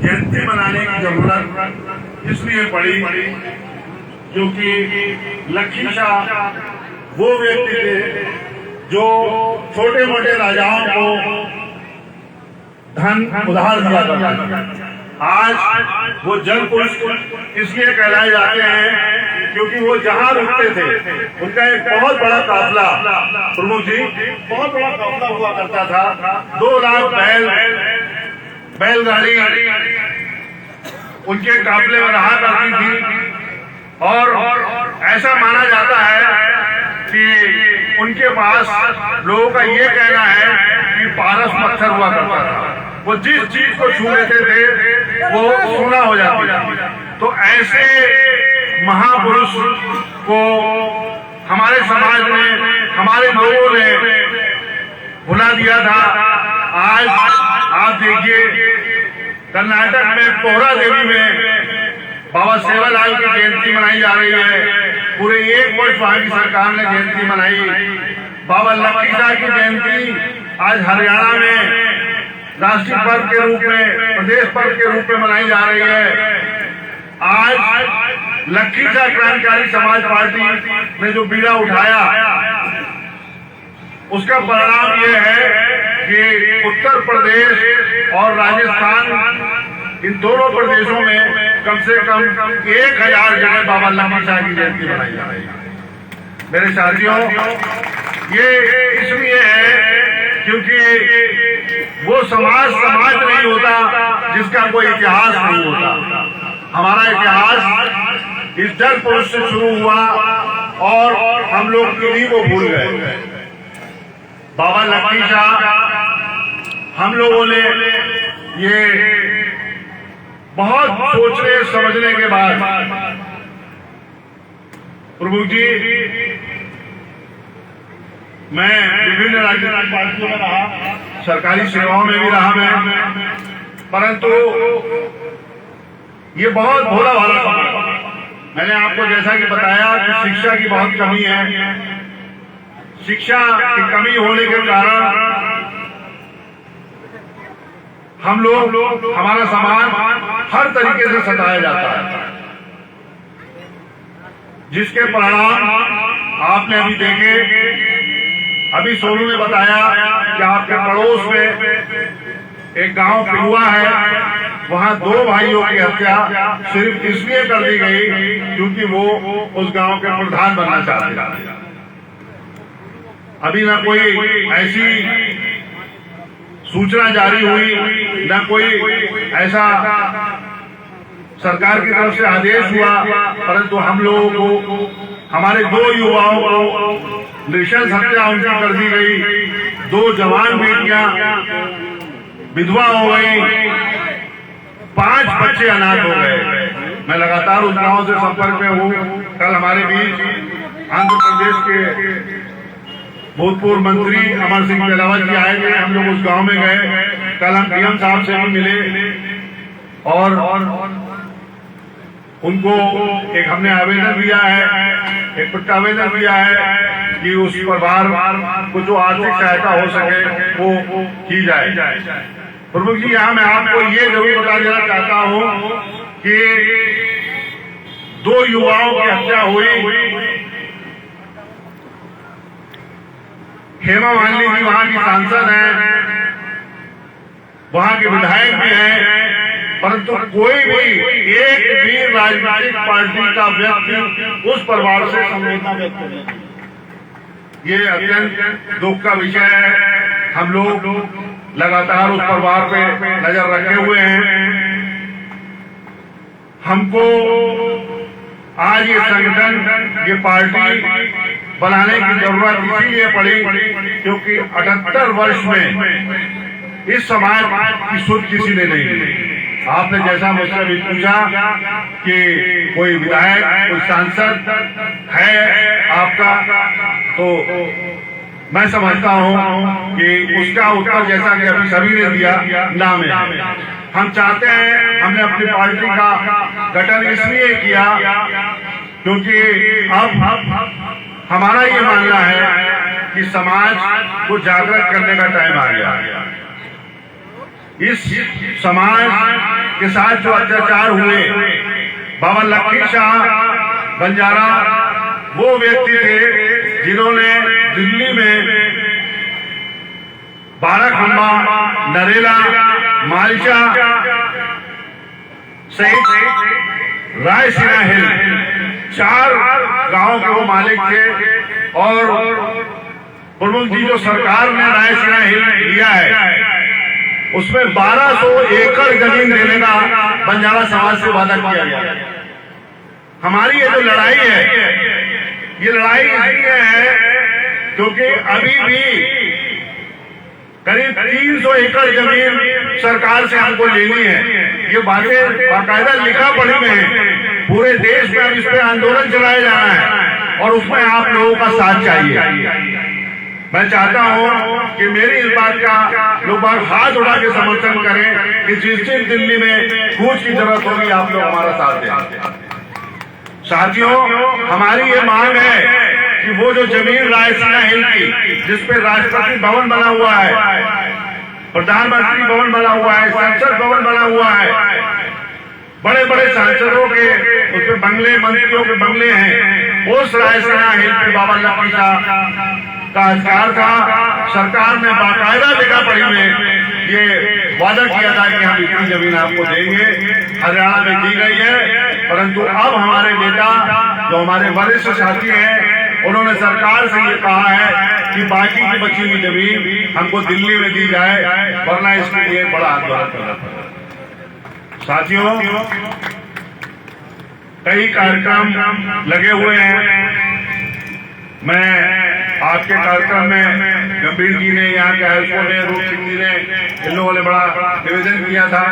जयंती मनाने की जरूरत इसलिए पड़ी क्योंकि लखी शाह वो व्यक्ति थे जो छोटे मोटे राजाओं को धन उधार दिया करते थे। आज वो जल पुरुष इसलिए कहलाए जाते हैं क्योंकि वो जहां रुकते थे उनका एक बहुत बड़ा काफला, प्रमुख जी, बहुत बड़ा काफला हुआ करता था। 2 लाख बैलगाड़ी उनके काफले में रहा करती थी और ऐसा माना जाता है कि उनके पास लोगों का ये कहना है कि पारस पत्थर हुआ करता था, वो जिस चीज को छू लेते थे वो सोना हो जाती थी। तो ऐसे महापुरुष को हमारे समाज में हमारे लोगों ने भुला दिया था। आज आप देखिए कर्नाटक में पोहरा देवी में बाबा सेवालाल की जयंती मनाई जा रही है। पूरे 1 वर्ष वहां की सरकार ने जयंती मनाई। बाबा लखी शाह की जयंती आज हरियाणा में राष्ट्रीय पर्व के रूप में, प्रदेश पर्व के रूप में मनाई जा रही है। आज लखी शाह क्रांतिकारी समाज पार्टी ने जो बीड़ा उठाया उसका परिणाम ये है कि उत्तर प्रदेश और राजस्थान, इन दोनों प्रदेशों में कम से कम 1000 जगह बाबा लखी शाह की जयंती मनाई जा रही है। मेरे साथियों, ये इसलिए है क्योंकि वो समाज नहीं होता जिसका कोई इतिहास नहीं होता। हमारा इतिहास इस जल पुरुष से शुरू हुआ और हम लोग इन्हीं को भूल गए। बाबा लखी शाह हम लोगों ने ये बहुत सोचने समझने के बाद, प्रभु जी, मैं विभिन्न राजनीतिक पार्टियों में रहा, सरकारी सेवाओं में भी रहा मैं, परंतु ये बहुत भोला भाला काम है। मैंने आपको जैसा कि बताया कि शिक्षा की बहुत कमी है। शिक्षा की कमी होने के कारण हम लोग, हमारा समाज हर तरीके से सताया जाता है, जिसके परिणाम आपने अभी देखे। अभी सोनू ने बताया कि आपके पड़ोस में एक गांव पिलुआ है, वहां 2 भाइयों की हत्या सिर्फ इसलिए कर दी गई क्योंकि वो उस गांव के प्रधान बनना चाहते थे। अभी न कोई ऐसी सूचना जारी हुई, न कोई ऐसा सरकार की तरफ से आदेश हुआ, परंतु हम लोगों को, हमारे 2 युवाओं को नृशंस हत्या उनकी कर दी गई। 2 जवान बेटियां विधवा हो गई, 5 बच्चे अनाथ हो गए। मैं लगातार उस गांव से संपर्क में हूँ। कल हमारे बीच आंध्र प्रदेश के भूतपूर्व मंत्री अमर सिंह बेलावत जी आए थे, हम लोग उस गांव में गए। कल हम डीएम साहब से भी मिले और उनको एक हमने आवेदन दिया है, एक प्रत्यावेदन दिया है कि उस परिवार को जो आर्थिक सहायता हो सके वो की जाए। प्रमुख जी, यहाँ मैं आपको ये जरूर बता देना चाहता हूँ कि 2 युवाओं की हत्या हुई। हेमा मालिनी जी वहां की सांसद हैं, वहां के विधायक भी हैं, परंतु कोई भी एक भी राजनीतिक पार्टी का व्यक्ति उस परिवार से संवेदना व्यक्त नहीं। ये अत्यंत दुख का विषय है। हम लोग लगातार उस परिवार पे नजर रखे हुए हैं। हमको आज ये संगठन, ये पार्टी बनाने की जरूरत इसीलिए पड़ी क्योंकि 78 वर्ष में इस समाज की सुध किसी ने नहीं ली। आपने जैसा मुझसे भी पूछा कि कोई विधायक, कोई सांसद है आपका, तो मैं समझता हूं कि उसका उत्तर जैसा कि अभी सभी ने दिया, नाम है। हम चाहते हैं, हमने अपनी पार्टी का गठन इसलिए किया क्योंकि अब हमारा ये मानना है कि समाज को जागृत करने का टाइम आ गया। इस समाज के साथ जो अत्याचार हुए, बाबा लक्की शाह बंजारा वो व्यक्ति थे जिन्होंने दिल्ली में बाराखंबा, नरेला, मालचा सहित रायसीना हिल 4 गांवों के वो मालिक थे। और प्रमुख जी जो सरकार ने रायसीना हिल लिया है उसमें 1200 एकड़ जमीन देने का बंजारा समाज से वादा किया गया। हमारी ये जो लड़ाई है, ये लड़ाई इसलिए है क्योंकि अभी भी करीब 300 एकड़ जमीन सरकार से हमको लेनी है। ये बातें बाकायदा लिखा पढ़ी में है। पूरे देश में अब इस पे आंदोलन चलाया जाना है और उसमें आप लोगों का साथ चाहिए। मैं चाहता हूं कि मेरी इस बात का लोग हाथ उठा के समर्थन करें कि जिस दिन दिल्ली में कूच की जरूरत होगी आप लोग हमारा साथ दें। साथियों, हमारी ये मांग है कि वो जो जमीन रायसीना हिल की जिसपे राष्ट्रपति भवन बना हुआ है, प्रधानमंत्री भवन बना हुआ है, संसद भवन बना हुआ है, बड़े बड़े सांसदों के उसमें बंगले, मंत्रियों के बंगले हैं, उस रायसीना हिल पे बाबा लक्की शाह का अधिकार था। सरकार ने बाकायदा लिखा पढ़ी में ये वादा किया था कि हम इतनी जमीन आपको देंगे, हरियाणा में दी गई है। परंतु अब हमारे नेता जो हमारे वरिष्ठ साथी हैं उन्होंने सरकार से ये कहा है कि बाकी की बची हुई जमीन हमको दिल्ली में दी जाए, वरना इसके लिए बड़ा आंदोलन करना पड़ेगा। साथियों, कई कार्यक्रम लगे हुए हैं। मैं आपके कार्यक्रम में गंभीर जी ने, यहाँ के आयुषो ने, रूप सिंह जी ने, इन लोगों ने बड़ा निवेदन किया था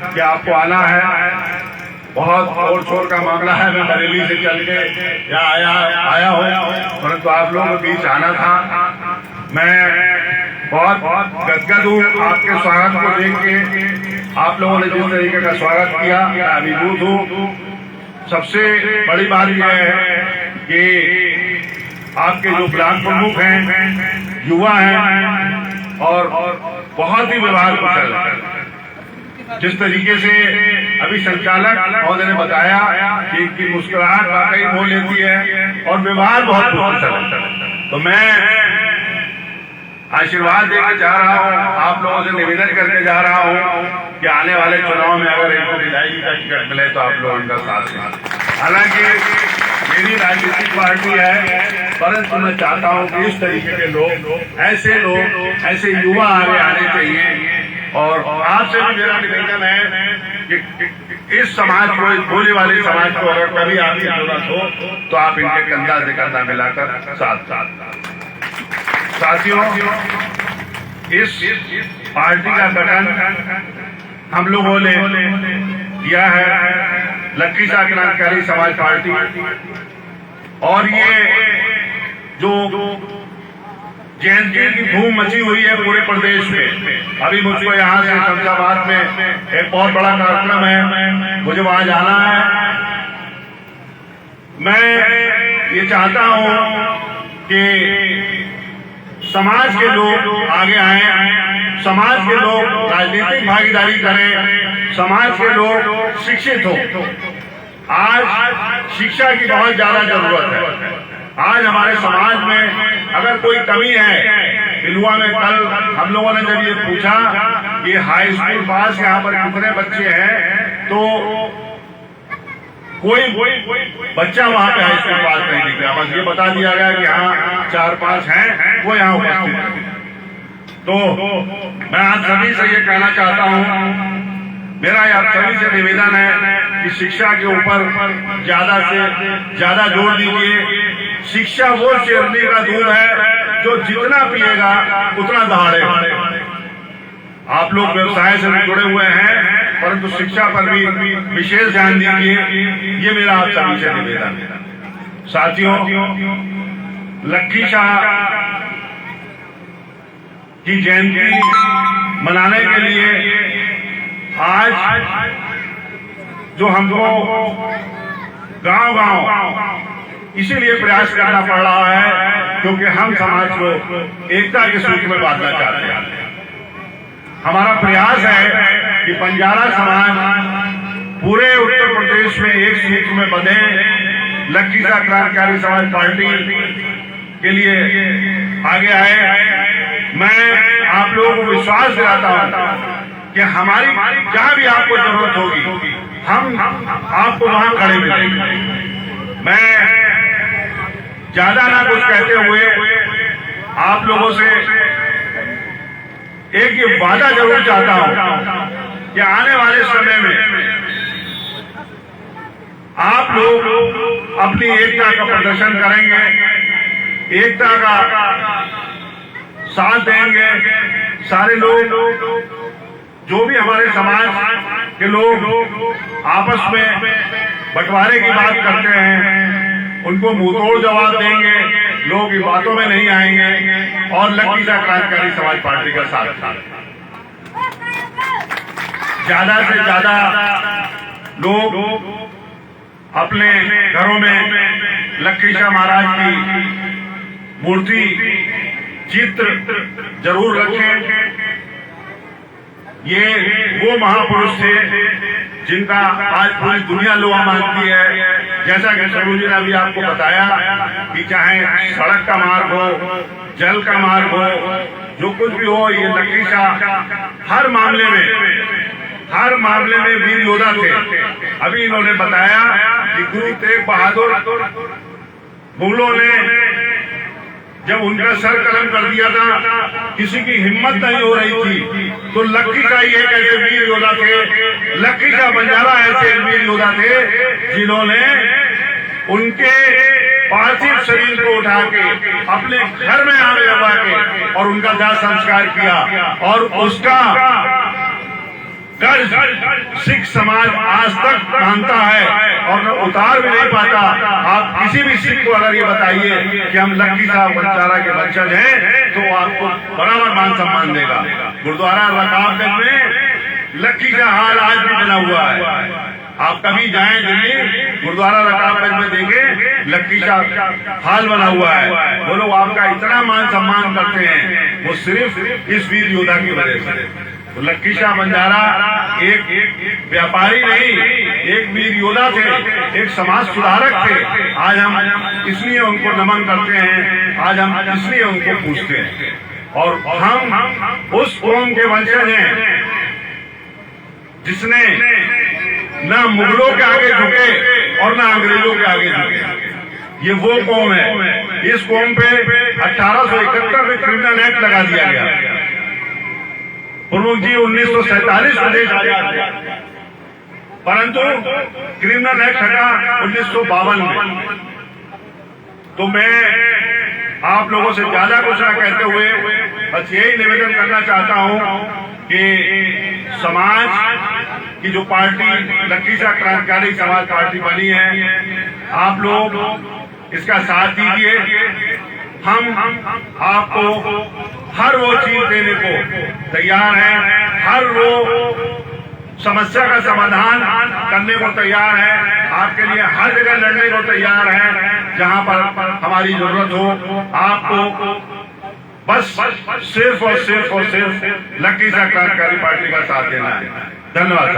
कि आपको आना है। बहुत और शोर का मामला है, मैं बरेली से चल के यहाँ आया हूँ, परंतु आप लोगों के बीच आना था। मैं बहुत गदगद हूँ आपके स्वागत को देख के। आप लोगों ने जिस तरीके का स्वागत किया मैं अभिभूत हूँ। सबसे बड़ी बात यह है कि आपके जो ब्लॉक प्रमुख हैं, युवा हैं और बहुत ही व्यवहार कुशल है। जिस तरीके से अभी संचालक महोदय ने बताया कि इनकी मुस्कुराहट वाकई मोह लेती है और व्यवहार बहुत कुशल है, तो मैं आशीर्वाद देकर जा रहा हूँ, आप लोगों से निवेदन करके जा रहा हूँ कि आने वाले चुनाव में अगर इनको विधायकी का टिकट मिले तो आप लोग उनका साथ दें। हालांकि मेरी राजनीतिक पार्टी है, परंतु मैं चाहता हूं कि इस तरीके के लोग, ऐसे युवा आगे आने चाहिए। और आपसे भी मेरा निवेदन है कि इस समाज को, इस भोले वाले समाज को अगर कभी आपकी जरूरत हो तो आप इनके कंधा से कंधा मिलाकर साथ। साथियों, इस पार्टी का गठन हम लोगों ने किया है, लक्की शाह क्रांतिकारी समाज पार्टी। और ये जो जयंती की धूम मची हुई है पूरे प्रदेश में, अभी मुझको यहाँ से शमशाबाद में एक बहुत बड़ा कार्यक्रम है, मुझे वहां जाना है। मैं ये चाहता हूं कि समाज के लोग आगे आए, समाज के लोग राजनीतिक भागीदारी करें, समाज के लोग शिक्षित हो। आज शिक्षा की बहुत ज्यादा जरूरत है। आज हमारे समाज में अगर कोई कमी है, बिलुआ में कल हम लोगों ने जब ये पूछा कि हाई स्कूल पास यहाँ पर कितने बच्चे हैं, तो कोई बच्चा वहाँ पे हाई स्कूल पास नहीं दिख रहा। बस ये बता दिया गया कि हाँ 4-5 हैं, वो यहाँ उपस्थित हैं। तो मैं आप सभी से ये कहना चाहता हूँ, मेरा आप सभी से निवेदन है कि शिक्षा के ऊपर ज्यादा से ज्यादा जोर दीजिए। शिक्षा वो शेरनी का दूध है जो जितना पिएगा उतना दहाड़ेगा। आप लोग व्यवसाय से जुड़े हुए हैं, परंतु शिक्षा पर भी विशेष ध्यान दीजिए, ये मेरा आप सभी से निवेदन है। साथियों, लक्की शाह की जयंती मनाने के लिए आज जो हमको गांव-गांव इसीलिए प्रयास करना पड़ रहा है क्योंकि हम समाज को एकता के सूत्र में बांधना चाहते हैं। हमारा प्रयास है कि बंजारा समाज पूरे उत्तर प्रदेश में एक सूत्र में बंधे लखीसा क्रांतिकारी समाज पार्टी के लिए आगे आए। मैं आप लोगों को विश्वास दिलाता हूं कि हमारी जहां भी आपको जरूरत होगी हम आपको वहां खड़े मिलेंगे। मैं ज्यादा ना कुछ कहते हुए आप लोगों से एक ये वादा जरूर चाहता हूं कि आने वाले समय में आप लोग अपनी एकता का प्रदर्शन करेंगे, एकता का साथ देंगे। सारे लोग जो भी हमारे समाज के लोग आपस में बंटवारे की बात करते हैं उनको मुंहतोड़ जवाब देंगे, लोग इन बातों में नहीं आएंगे और लखीसा क्रांतिकारी समाज पार्टी का साथ देंगे। ज्यादा से ज्यादा लोग अपने घरों में लखीसा महाराज की मूर्ति चित्र जरूर रखें। ये वो महापुरुष थे जिनका आज पूरी दुनिया लोहा मानती है। जैसा कि सरोज जी ने अभी आपको बताया कि चाहे सड़क का मार्ग हो, जल का मार्ग हो, जो कुछ भी हो, ये लखीसा हर मामले में वीर योद्धा थे। अभी इन्होंने बताया कि गुरु तेग बहादुर मुगलों ने जब उनका सर कलम कर दिया था, किसी की हिम्मत नहीं हो रही थी, तो लखीसा ही एक ऐसे वीर योद्धा थे, लखीसा बंजारा ऐसे वीर योद्धा थे जिन्होंने उनके पार्थिव शरीर को उठा के अपने घर में आग लगा के और उनका दाह संस्कार किया। और उसका कर्ज सिख समाज आज तक मानता है और न उतार भी नहीं पाता। आप किसी भी सिख को अगर ये बताइए कि हम लखीसा बंजारा के वंशज हैं तो आपको बराबर मान सम्मान देगा। गुरुद्वारा रकाबगंज में लखीसा हाल आज भी बना हुआ है। आप कभी जाएं दिल्ली, गुरुद्वारा रकाबगंज में देखें, लखीसा हाल बना हुआ है। वो लोग आपका इतना मान सम्मान करते हैं, वो सिर्फ इस वीर योद्धा की वजह से। तो लखीसा बंजारा एक व्यापारी नहीं, एक वीर योद्धा थे, एक समाज सुधारक थे। आज हम इसलिए उनको नमन करते हैं, आज हम इसलिए उनको पूछते हैं। और हम उस कौम के वंशज हैं जिसने न मुगलों के आगे झुके और न अंग्रेजों के आगे झुके। ये वो कौम है। इस कौम पे 1871 में क्रिमिनल एक्ट लगा दिया गया। प्रमुख जी 1947 में देश आजाद हुआ, परंतु क्रिमिनल एक्ट हटा 1952 में। तो मैं आप लोगों से ज्यादा कुछ ना कहते हुए बस यही निवेदन करना चाहता हूं कि समाज की जो पार्टी लखीसा क्रांतिकारी समाज पार्टी बनी है, आप लोग इसका साथ दीजिए। हम आपको हर वो चीज देने को तैयार हैं, हर वो समस्या का समाधान करने को तैयार है, आपके लिए हर जगह लड़ने को तैयार है जहां पर हमारी जरूरत हो। आपको बस सिर्फ और सिर्फ लखीसा क्रांतिकारी पार्टी का साथ देना है। धन्यवाद।